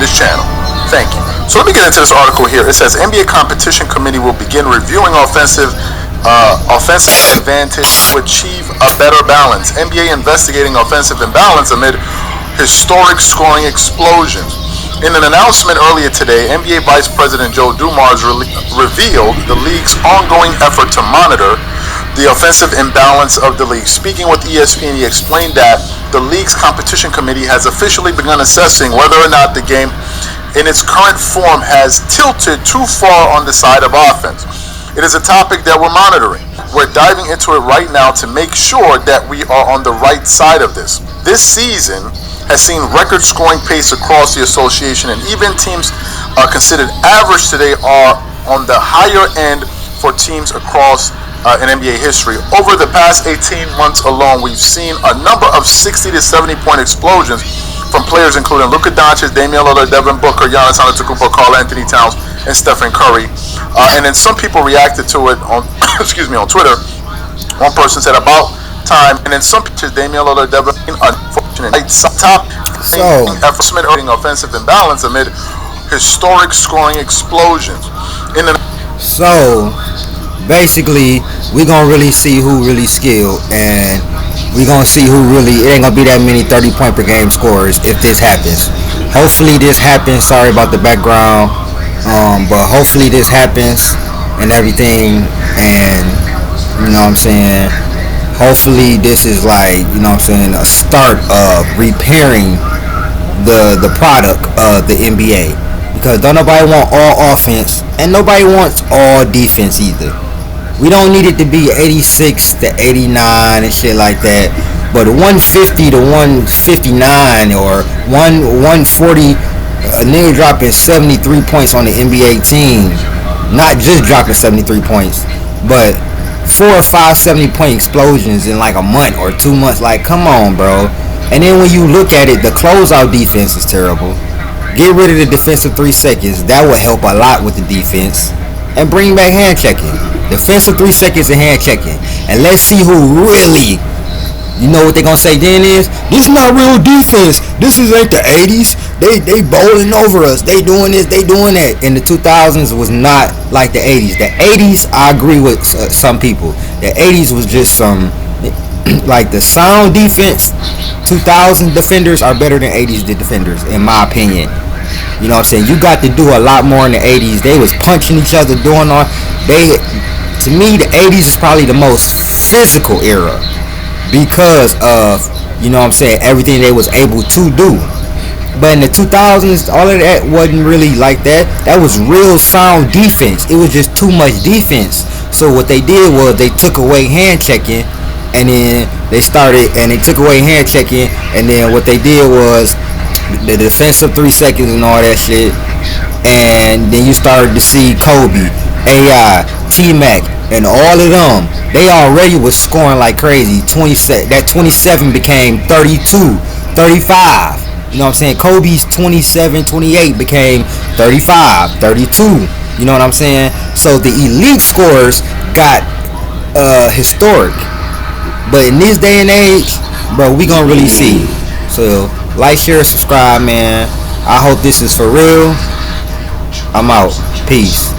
this channel. Thank you. So let me get into this article here. It says NBA Competition Committee will begin reviewing offensive advantage to achieve a better balance. NBA investigating offensive imbalance amid historic scoring explosions. In an announcement earlier today, NBA Vice President Joe Dumars revealed the league's ongoing effort to monitor the offensive imbalance of the league. Speaking with ESPN, he explained that the league's competition committee has officially begun assessing whether or not the game in its current form has tilted too far on the side of offense. It is a topic that we're monitoring. We're diving into it right now to make sure that we are on the right side of this. This season has seen record scoring pace across the association, and even teams considered average today are on the higher end for teams across in NBA history. Over the past 18 months alone, we've seen a number of 60 to 70 point explosions from players including Luka Doncic, Damian Lillard, Devin Booker, Giannis Antetokounmpo, Karl Anthony Towns, and Stephen Curry. And then some people reacted to it on on Twitter. One person said about time, and then some pictures Damian Lillard, Devin, unfortunate top enforcement earning offensive imbalance amid historic scoring explosions. So basically, we're gonna really see who really skilled, and we're gonna see who really. It ain't gonna be that many 30-point per game scorers if this happens. Hopefully this happens. Sorry about the background, but hopefully this happens and everything, and you know what I'm saying. Hopefully this is like, you know what I'm saying, a start of repairing the product of the NBA, because don't nobody want all offense and nobody wants all defense either. We don't need it to be 86 to 89 and shit like that, but 150 to 159 or 140, a nigga dropping 73 points on the NBA team, not just dropping 73 points, but 4 or 5 70-point explosions in like a month or 2 months. Like, come on, bro. And then when you look at it, the closeout defense is terrible. Get rid of the defensive 3 seconds. That would help a lot with the defense. And bring back hand checking. Defensive 3 seconds and hand checking. And let's see who really, you know what they're going to say then is, this is not real defense. This ain't the 80s. They bowling over us. They doing this. They doing that. In the 2000s was not like the 80s. The 80s, I agree with some people. The 80s was just some, like the sound defense. 2000 defenders are better than 80s defenders, in my opinion. You know what I'm saying? You got to do a lot more in the 80s. They was punching each other, doing all. To me, the 80s is probably the most physical era because of, you know what I'm saying, everything they was able to do. But in the 2000s, all of that wasn't really like that. That was real sound defense. It was just too much defense. So what they did was they took away hand checking, and then they took away hand checking, and then what they did was the defensive 3 seconds and all that shit. And then you started to see Kobe, AI, T-Mac, and all of them. They already was scoring like crazy. That 27 became 32, 35. You know what I'm saying? Kobe's 27, 28 became 35, 32. You know what I'm saying? So the elite scorers got historic. But in this day and age, bro, we gonna really see. So like, share, subscribe, man. I hope this is for real. I'm out. Peace.